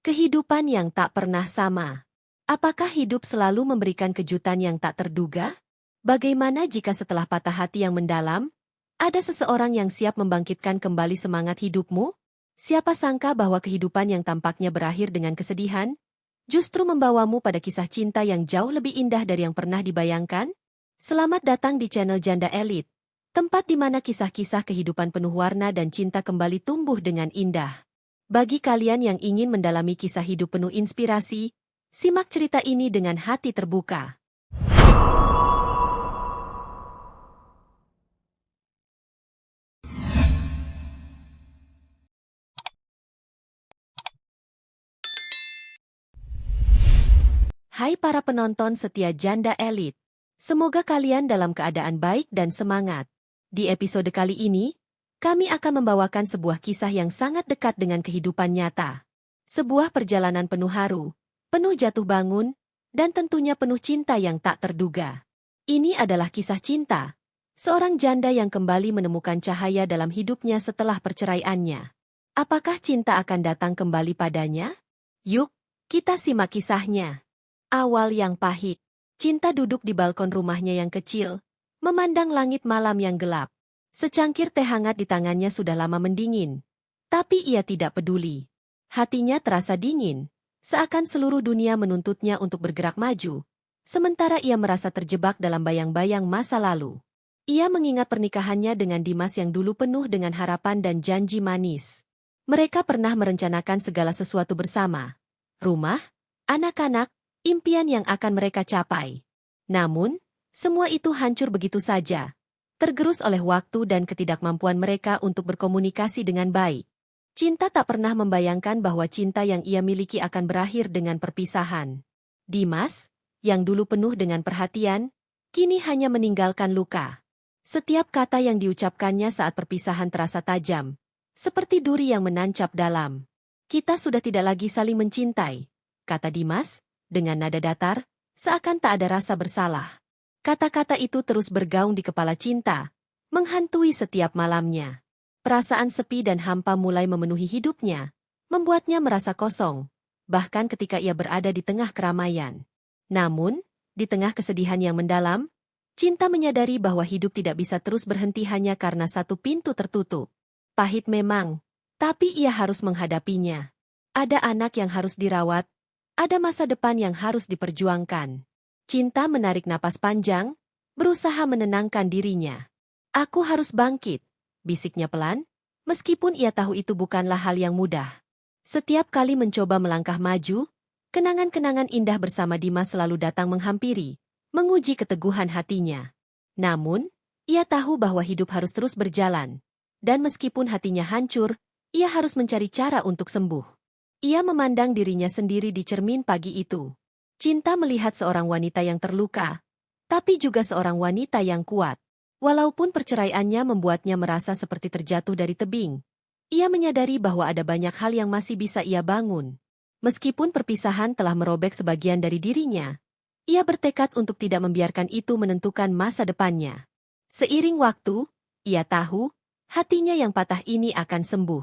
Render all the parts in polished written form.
Kehidupan yang tak pernah sama. Apakah hidup selalu memberikan kejutan yang tak terduga? Bagaimana jika setelah patah hati yang mendalam, ada seseorang yang siap membangkitkan kembali semangat hidupmu? Siapa sangka bahwa kehidupan yang tampaknya berakhir dengan kesedihan, justru membawamu pada kisah cinta yang jauh lebih indah dari yang pernah dibayangkan? Selamat datang di channel Janda Elite, tempat di mana kisah-kisah kehidupan penuh warna dan cinta kembali tumbuh dengan indah. Bagi kalian yang ingin mendalami kisah hidup penuh inspirasi, simak cerita ini dengan hati terbuka. Hai para penonton setia Janda Elite. Semoga kalian dalam keadaan baik dan semangat. Di episode kali ini, kami akan membawakan sebuah kisah yang sangat dekat dengan kehidupan nyata. Sebuah perjalanan penuh haru, penuh jatuh bangun, dan tentunya penuh cinta yang tak terduga. Ini adalah kisah cinta, seorang janda yang kembali menemukan cahaya dalam hidupnya setelah perceraiannya. Apakah cinta akan datang kembali padanya? Yuk, kita simak kisahnya. Awal yang pahit. Cinta duduk di balkon rumahnya yang kecil, memandang langit malam yang gelap. Secangkir teh hangat di tangannya sudah lama mendingin. Tapi ia tidak peduli. Hatinya terasa dingin, seakan seluruh dunia menuntutnya untuk bergerak maju. Sementara ia merasa terjebak dalam bayang-bayang masa lalu. Ia mengingat pernikahannya dengan Dimas yang dulu penuh dengan harapan dan janji manis. Mereka pernah merencanakan segala sesuatu bersama. Rumah, anak-anak, impian yang akan mereka capai. Namun, semua itu hancur begitu saja. Tergerus oleh waktu dan ketidakmampuan mereka untuk berkomunikasi dengan baik. Cinta tak pernah membayangkan bahwa cinta yang ia miliki akan berakhir dengan perpisahan. Dimas, yang dulu penuh dengan perhatian, kini hanya meninggalkan luka. Setiap kata yang diucapkannya saat perpisahan terasa tajam, seperti duri yang menancap dalam. Kita sudah tidak lagi saling mencintai, kata Dimas, dengan nada datar, seakan tak ada rasa bersalah. Kata-kata itu terus bergaung di kepala Cinta, menghantui setiap malamnya. Perasaan sepi dan hampa mulai memenuhi hidupnya, membuatnya merasa kosong, bahkan ketika ia berada di tengah keramaian. Namun, di tengah kesedihan yang mendalam, Cinta menyadari bahwa hidup tidak bisa terus berhenti hanya karena satu pintu tertutup. Pahit memang, tapi ia harus menghadapinya. Ada anak yang harus dirawat, ada masa depan yang harus diperjuangkan. Cinta menarik napas panjang, berusaha menenangkan dirinya. Aku harus bangkit, bisiknya pelan, meskipun ia tahu itu bukanlah hal yang mudah. Setiap kali mencoba melangkah maju, kenangan-kenangan indah bersama Dimas selalu datang menghampiri, menguji keteguhan hatinya. Namun, ia tahu bahwa hidup harus terus berjalan. Dan meskipun hatinya hancur, ia harus mencari cara untuk sembuh. Ia memandang dirinya sendiri di cermin pagi itu. Cinta melihat seorang wanita yang terluka, tapi juga seorang wanita yang kuat. Walaupun perceraiannya membuatnya merasa seperti terjatuh dari tebing, ia menyadari bahwa ada banyak hal yang masih bisa ia bangun. Meskipun perpisahan telah merobek sebagian dari dirinya, ia bertekad untuk tidak membiarkan itu menentukan masa depannya. Seiring waktu, ia tahu, hatinya yang patah ini akan sembuh.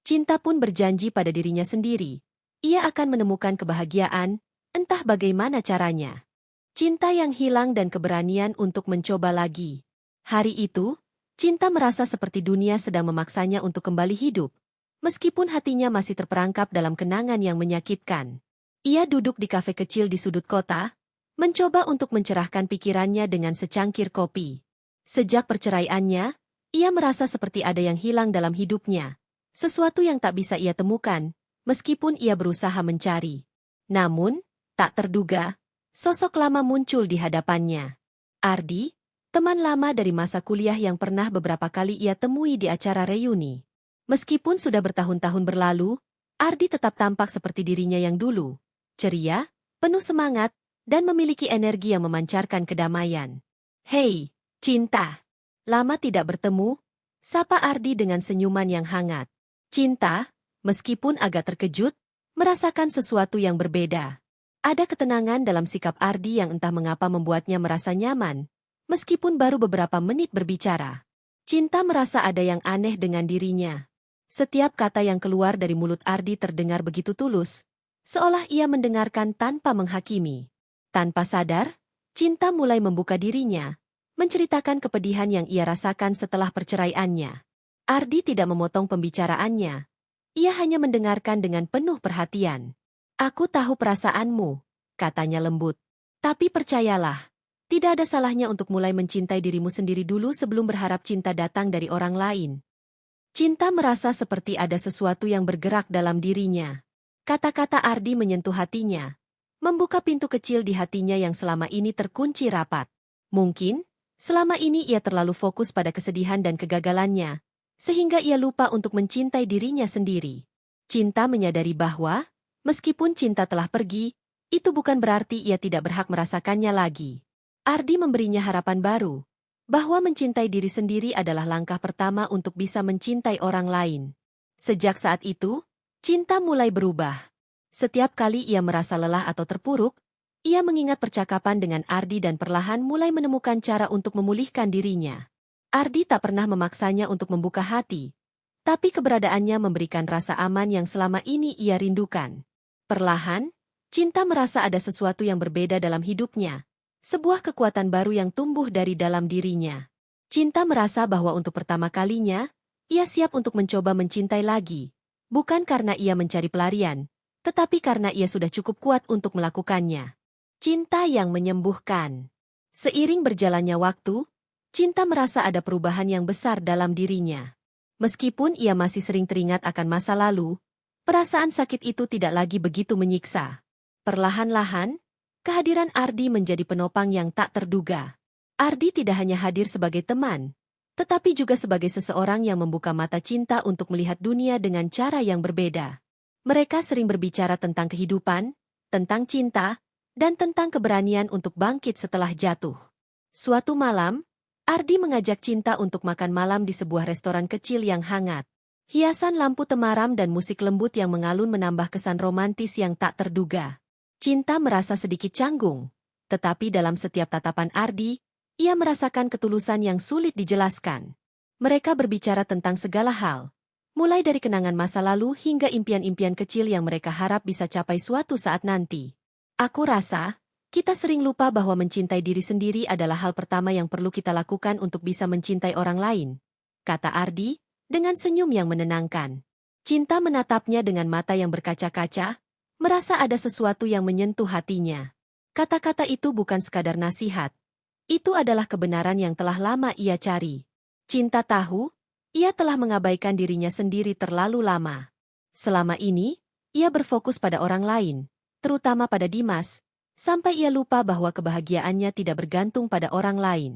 Cinta pun berjanji pada dirinya sendiri. Ia akan menemukan kebahagiaan, entah bagaimana caranya. Cinta yang hilang dan keberanian untuk mencoba lagi. Hari itu, Cinta merasa seperti dunia sedang memaksanya untuk kembali hidup. Meskipun hatinya masih terperangkap dalam kenangan yang menyakitkan. Ia duduk di kafe kecil di sudut kota, mencoba untuk mencerahkan pikirannya dengan secangkir kopi. Sejak perceraiannya, ia merasa seperti ada yang hilang dalam hidupnya. Sesuatu yang tak bisa ia temukan, meskipun ia berusaha mencari. Namun, tak terduga, sosok lama muncul di hadapannya. Ardi, teman lama dari masa kuliah yang pernah beberapa kali ia temui di acara reuni. Meskipun sudah bertahun-tahun berlalu, Ardi tetap tampak seperti dirinya yang dulu. Ceria, penuh semangat, dan memiliki energi yang memancarkan kedamaian. Hei, Cinta! Lama tidak bertemu, sapa Ardi dengan senyuman yang hangat. Cinta, meskipun agak terkejut, merasakan sesuatu yang berbeda. Ada ketenangan dalam sikap Ardi yang entah mengapa membuatnya merasa nyaman, meskipun baru beberapa menit berbicara. Cinta merasa ada yang aneh dengan dirinya. Setiap kata yang keluar dari mulut Ardi terdengar begitu tulus, seolah ia mendengarkan tanpa menghakimi. Tanpa sadar, Cinta mulai membuka dirinya, menceritakan kepedihan yang ia rasakan setelah perceraiannya. Ardi tidak memotong pembicaraannya. Ia hanya mendengarkan dengan penuh perhatian. "Aku tahu perasaanmu," katanya lembut. "Tapi percayalah, tidak ada salahnya untuk mulai mencintai dirimu sendiri dulu sebelum berharap cinta datang dari orang lain." Cinta merasa seperti ada sesuatu yang bergerak dalam dirinya. Kata-kata Ardi menyentuh hatinya, membuka pintu kecil di hatinya yang selama ini terkunci rapat. Mungkin, selama ini ia terlalu fokus pada kesedihan dan kegagalannya, sehingga ia lupa untuk mencintai dirinya sendiri. Cinta menyadari bahwa, meskipun cinta telah pergi, itu bukan berarti ia tidak berhak merasakannya lagi. Ardi memberinya harapan baru, bahwa mencintai diri sendiri adalah langkah pertama untuk bisa mencintai orang lain. Sejak saat itu, Cinta mulai berubah. Setiap kali ia merasa lelah atau terpuruk, ia mengingat percakapan dengan Ardi dan perlahan mulai menemukan cara untuk memulihkan dirinya. Ardi tak pernah memaksanya untuk membuka hati, tapi keberadaannya memberikan rasa aman yang selama ini ia rindukan. Perlahan, Cinta merasa ada sesuatu yang berbeda dalam hidupnya, sebuah kekuatan baru yang tumbuh dari dalam dirinya. Cinta merasa bahwa untuk pertama kalinya, ia siap untuk mencoba mencintai lagi. Bukan karena ia mencari pelarian, tetapi karena ia sudah cukup kuat untuk melakukannya. Cinta yang menyembuhkan. Seiring berjalannya waktu, Cinta merasa ada perubahan yang besar dalam dirinya. Meskipun ia masih sering teringat akan masa lalu, perasaan sakit itu tidak lagi begitu menyiksa. Perlahan-lahan, kehadiran Ardi menjadi penopang yang tak terduga. Ardi tidak hanya hadir sebagai teman, tetapi juga sebagai seseorang yang membuka mata Cinta untuk melihat dunia dengan cara yang berbeda. Mereka sering berbicara tentang kehidupan, tentang cinta, dan tentang keberanian untuk bangkit setelah jatuh. Suatu malam, Ardi mengajak Cinta untuk makan malam di sebuah restoran kecil yang hangat. Hiasan lampu temaram dan musik lembut yang mengalun menambah kesan romantis yang tak terduga. Cinta merasa sedikit canggung, tetapi dalam setiap tatapan Ardi, ia merasakan ketulusan yang sulit dijelaskan. Mereka berbicara tentang segala hal, mulai dari kenangan masa lalu hingga impian-impian kecil yang mereka harap bisa capai suatu saat nanti. "Aku rasa, kita sering lupa bahwa mencintai diri sendiri adalah hal pertama yang perlu kita lakukan untuk bisa mencintai orang lain," kata Ardi, dengan senyum yang menenangkan. Cinta menatapnya dengan mata yang berkaca-kaca, merasa ada sesuatu yang menyentuh hatinya. Kata-kata itu bukan sekadar nasihat. Itu adalah kebenaran yang telah lama ia cari. Cinta tahu, ia telah mengabaikan dirinya sendiri terlalu lama. Selama ini, ia berfokus pada orang lain, terutama pada Dimas, sampai ia lupa bahwa kebahagiaannya tidak bergantung pada orang lain.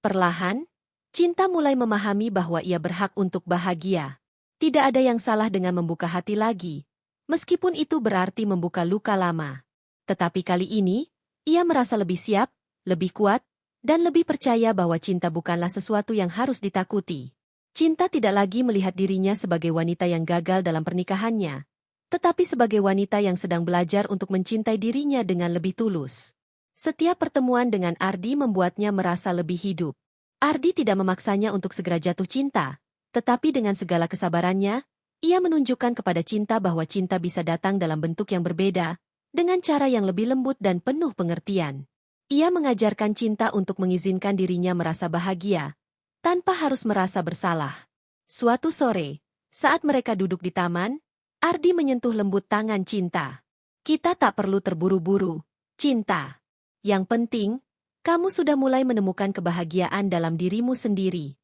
Perlahan, Cinta mulai memahami bahwa ia berhak untuk bahagia. Tidak ada yang salah dengan membuka hati lagi, meskipun itu berarti membuka luka lama. Tetapi kali ini, ia merasa lebih siap, lebih kuat, dan lebih percaya bahwa cinta bukanlah sesuatu yang harus ditakuti. Cinta tidak lagi melihat dirinya sebagai wanita yang gagal dalam pernikahannya, tetapi sebagai wanita yang sedang belajar untuk mencintai dirinya dengan lebih tulus. Setiap pertemuan dengan Ardi membuatnya merasa lebih hidup. Ardi tidak memaksanya untuk segera jatuh cinta, tetapi dengan segala kesabarannya, ia menunjukkan kepada Cinta bahwa cinta bisa datang dalam bentuk yang berbeda, dengan cara yang lebih lembut dan penuh pengertian. Ia mengajarkan Cinta untuk mengizinkan dirinya merasa bahagia, tanpa harus merasa bersalah. Suatu sore, saat mereka duduk di taman, Ardi menyentuh lembut tangan Cinta. "Kita tak perlu terburu-buru, Cinta. Yang penting, kamu sudah mulai menemukan kebahagiaan dalam dirimu sendiri."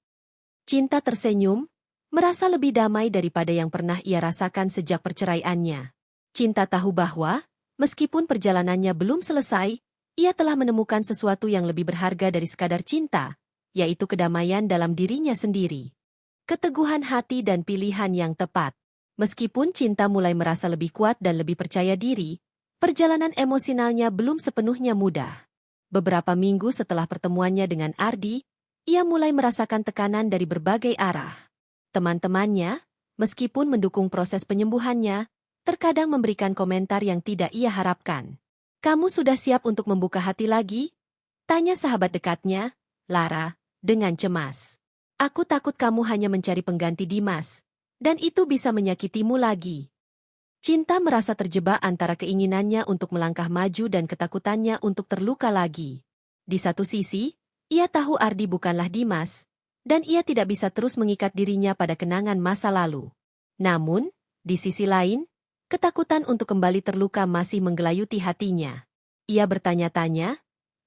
Cinta tersenyum, merasa lebih damai daripada yang pernah ia rasakan sejak perceraiannya. Cinta tahu bahwa, meskipun perjalanannya belum selesai, ia telah menemukan sesuatu yang lebih berharga dari sekadar cinta, yaitu kedamaian dalam dirinya sendiri. Keteguhan hati dan pilihan yang tepat. Meskipun Cinta mulai merasa lebih kuat dan lebih percaya diri, perjalanan emosionalnya belum sepenuhnya mudah. Beberapa minggu setelah pertemuannya dengan Ardi, ia mulai merasakan tekanan dari berbagai arah. Teman-temannya, meskipun mendukung proses penyembuhannya, terkadang memberikan komentar yang tidak ia harapkan. "Kamu sudah siap untuk membuka hati lagi?" tanya sahabat dekatnya, Lara, dengan cemas. "Aku takut kamu hanya mencari pengganti Dimas, dan itu bisa menyakitimu lagi." Cinta merasa terjebak antara keinginannya untuk melangkah maju dan ketakutannya untuk terluka lagi. Di satu sisi, ia tahu Ardi bukanlah Dimas, dan ia tidak bisa terus mengikat dirinya pada kenangan masa lalu. Namun, di sisi lain, ketakutan untuk kembali terluka masih menggelayuti hatinya. Ia bertanya-tanya,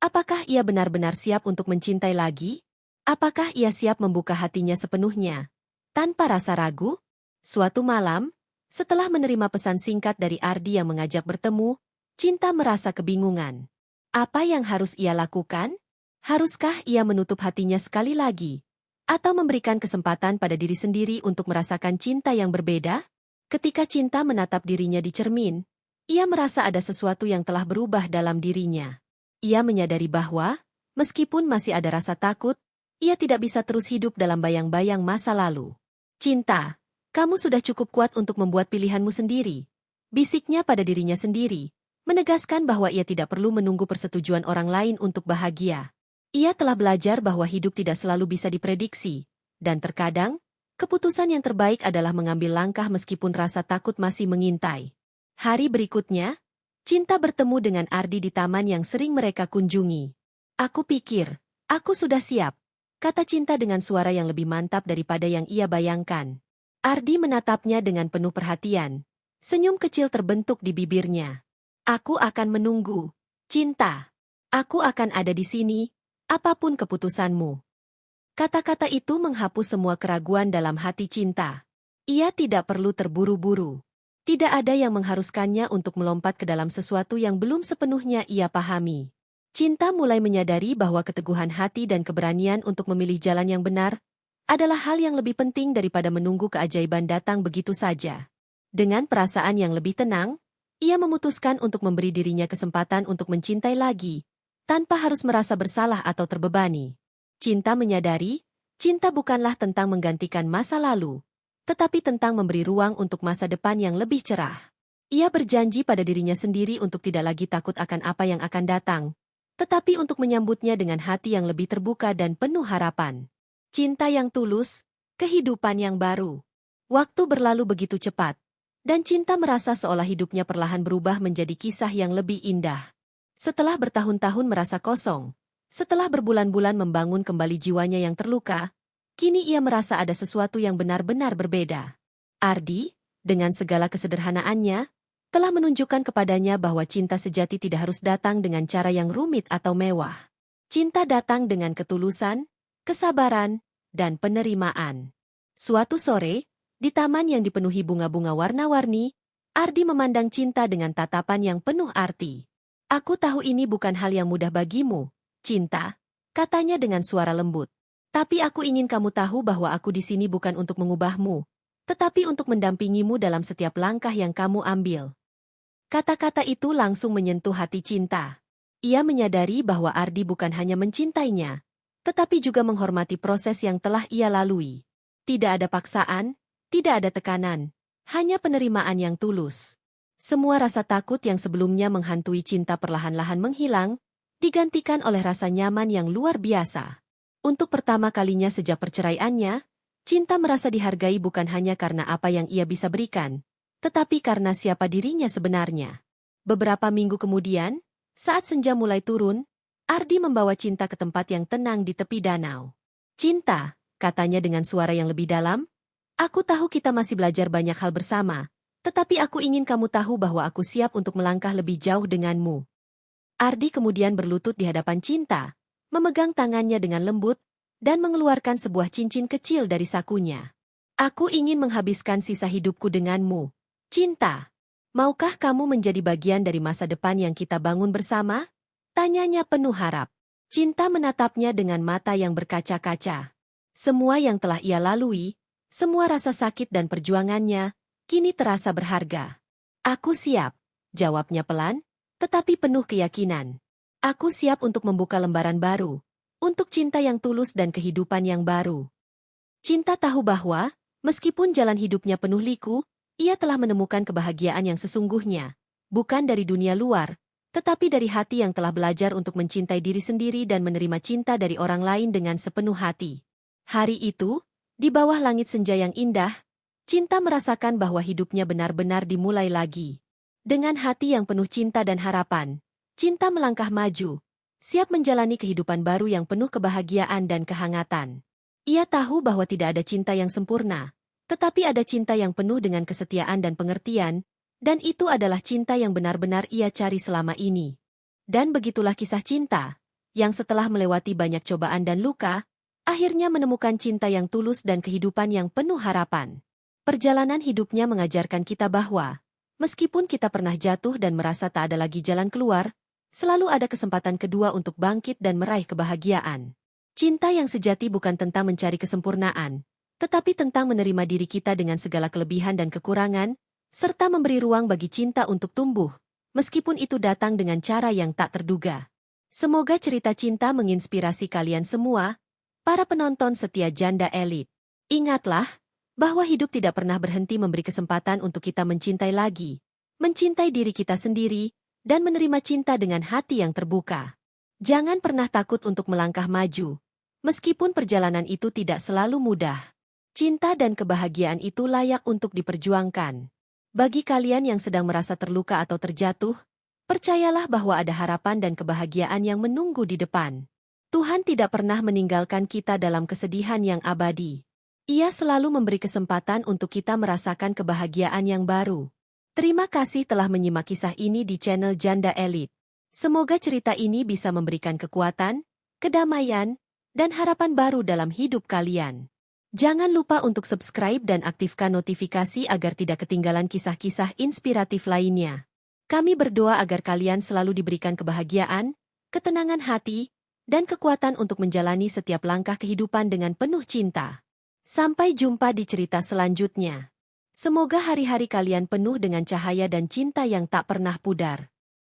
apakah ia benar-benar siap untuk mencintai lagi? Apakah ia siap membuka hatinya sepenuhnya, tanpa rasa ragu? Suatu malam, setelah menerima pesan singkat dari Ardi yang mengajak bertemu, Cinta merasa kebingungan. Apa yang harus ia lakukan? Haruskah ia menutup hatinya sekali lagi? Atau memberikan kesempatan pada diri sendiri untuk merasakan cinta yang berbeda? Ketika Cinta menatap dirinya di cermin, ia merasa ada sesuatu yang telah berubah dalam dirinya. Ia menyadari bahwa, meskipun masih ada rasa takut, ia tidak bisa terus hidup dalam bayang-bayang masa lalu. Cinta, kamu sudah cukup kuat untuk membuat pilihanmu sendiri. Bisiknya pada dirinya sendiri, menegaskan bahwa ia tidak perlu menunggu persetujuan orang lain untuk bahagia. Ia telah belajar bahwa hidup tidak selalu bisa diprediksi, dan terkadang, keputusan yang terbaik adalah mengambil langkah meskipun rasa takut masih mengintai. Hari berikutnya, Cinta bertemu dengan Ardi di taman yang sering mereka kunjungi. Aku pikir, aku sudah siap, kata Cinta dengan suara yang lebih mantap daripada yang ia bayangkan. Ardi menatapnya dengan penuh perhatian. Senyum kecil terbentuk di bibirnya. Aku akan menunggu, Cinta. Aku akan ada di sini, apapun keputusanmu. Kata-kata itu menghapus semua keraguan dalam hati Cinta. Ia tidak perlu terburu-buru. Tidak ada yang mengharuskannya untuk melompat ke dalam sesuatu yang belum sepenuhnya ia pahami. Cinta mulai menyadari bahwa keteguhan hati dan keberanian untuk memilih jalan yang benar adalah hal yang lebih penting daripada menunggu keajaiban datang begitu saja. Dengan perasaan yang lebih tenang, ia memutuskan untuk memberi dirinya kesempatan untuk mencintai lagi, tanpa harus merasa bersalah atau terbebani. Cinta menyadari, cinta bukanlah tentang menggantikan masa lalu, tetapi tentang memberi ruang untuk masa depan yang lebih cerah. Ia berjanji pada dirinya sendiri untuk tidak lagi takut akan apa yang akan datang, tetapi untuk menyambutnya dengan hati yang lebih terbuka dan penuh harapan. Cinta yang tulus, kehidupan yang baru. Waktu berlalu begitu cepat, dan Cinta merasa seolah hidupnya perlahan berubah menjadi kisah yang lebih indah. Setelah bertahun-tahun merasa kosong, setelah berbulan-bulan membangun kembali jiwanya yang terluka, kini ia merasa ada sesuatu yang benar-benar berbeda. Ardi, dengan segala kesederhanaannya, telah menunjukkan kepadanya bahwa cinta sejati tidak harus datang dengan cara yang rumit atau mewah. Cinta datang dengan ketulusan, kesabaran, dan penerimaan. Suatu sore, di taman yang dipenuhi bunga-bunga warna-warni, Ardi memandang Cinta dengan tatapan yang penuh arti. Aku tahu ini bukan hal yang mudah bagimu, Cinta, katanya dengan suara lembut. Tapi aku ingin kamu tahu bahwa aku di sini bukan untuk mengubahmu, tetapi untuk mendampingimu dalam setiap langkah yang kamu ambil. Kata-kata itu langsung menyentuh hati Cinta. Ia menyadari bahwa Ardi bukan hanya mencintainya, tetapi juga menghormati proses yang telah ia lalui. Tidak ada paksaan, tidak ada tekanan, hanya penerimaan yang tulus. Semua rasa takut yang sebelumnya menghantui Cinta perlahan-lahan menghilang, digantikan oleh rasa nyaman yang luar biasa. Untuk pertama kalinya sejak perceraiannya, Cinta merasa dihargai bukan hanya karena apa yang ia bisa berikan, tetapi karena siapa dirinya sebenarnya. Beberapa minggu kemudian, saat senja mulai turun, Ardi membawa Cinta ke tempat yang tenang di tepi danau. Cinta, katanya dengan suara yang lebih dalam, aku tahu kita masih belajar banyak hal bersama, tetapi aku ingin kamu tahu bahwa aku siap untuk melangkah lebih jauh denganmu. Ardi kemudian berlutut di hadapan Cinta, memegang tangannya dengan lembut, dan mengeluarkan sebuah cincin kecil dari sakunya. Aku ingin menghabiskan sisa hidupku denganmu, Cinta. Maukah kamu menjadi bagian dari masa depan yang kita bangun bersama? Tanyanya penuh harap. Cinta menatapnya dengan mata yang berkaca-kaca. Semua yang telah ia lalui, semua rasa sakit dan perjuangannya, kini terasa berharga. Aku siap, jawabnya pelan, tetapi penuh keyakinan. Aku siap untuk membuka lembaran baru, untuk cinta yang tulus dan kehidupan yang baru. Cinta tahu bahwa, meskipun jalan hidupnya penuh liku, ia telah menemukan kebahagiaan yang sesungguhnya, bukan dari dunia luar, tetapi dari hati yang telah belajar untuk mencintai diri sendiri dan menerima cinta dari orang lain dengan sepenuh hati. Hari itu, di bawah langit senja yang indah, Cinta merasakan bahwa hidupnya benar-benar dimulai lagi. Dengan hati yang penuh cinta dan harapan, Cinta melangkah maju, siap menjalani kehidupan baru yang penuh kebahagiaan dan kehangatan. Ia tahu bahwa tidak ada cinta yang sempurna, tetapi ada cinta yang penuh dengan kesetiaan dan pengertian, dan itu adalah cinta yang benar-benar ia cari selama ini. Dan begitulah kisah cinta, yang setelah melewati banyak cobaan dan luka, akhirnya menemukan cinta yang tulus dan kehidupan yang penuh harapan. Perjalanan hidupnya mengajarkan kita bahwa, meskipun kita pernah jatuh dan merasa tak ada lagi jalan keluar, selalu ada kesempatan kedua untuk bangkit dan meraih kebahagiaan. Cinta yang sejati bukan tentang mencari kesempurnaan, tetapi tentang menerima diri kita dengan segala kelebihan dan kekurangan, serta memberi ruang bagi cinta untuk tumbuh, meskipun itu datang dengan cara yang tak terduga. Semoga cerita cinta menginspirasi kalian semua, para penonton setia Janda Elit. Ingatlah, bahwa hidup tidak pernah berhenti memberi kesempatan untuk kita mencintai lagi, mencintai diri kita sendiri, dan menerima cinta dengan hati yang terbuka. Jangan pernah takut untuk melangkah maju, meskipun perjalanan itu tidak selalu mudah. Cinta dan kebahagiaan itu layak untuk diperjuangkan. Bagi kalian yang sedang merasa terluka atau terjatuh, percayalah bahwa ada harapan dan kebahagiaan yang menunggu di depan. Tuhan tidak pernah meninggalkan kita dalam kesedihan yang abadi. Ia selalu memberi kesempatan untuk kita merasakan kebahagiaan yang baru. Terima kasih telah menyimak kisah ini di channel Janda Elit. Semoga cerita ini bisa memberikan kekuatan, kedamaian, dan harapan baru dalam hidup kalian. Jangan lupa untuk subscribe dan aktifkan notifikasi agar tidak ketinggalan kisah-kisah inspiratif lainnya. Kami berdoa agar kalian selalu diberikan kebahagiaan, ketenangan hati, dan kekuatan untuk menjalani setiap langkah kehidupan dengan penuh cinta. Sampai jumpa di cerita selanjutnya. Semoga hari-hari kalian penuh dengan cahaya dan cinta yang tak pernah pudar.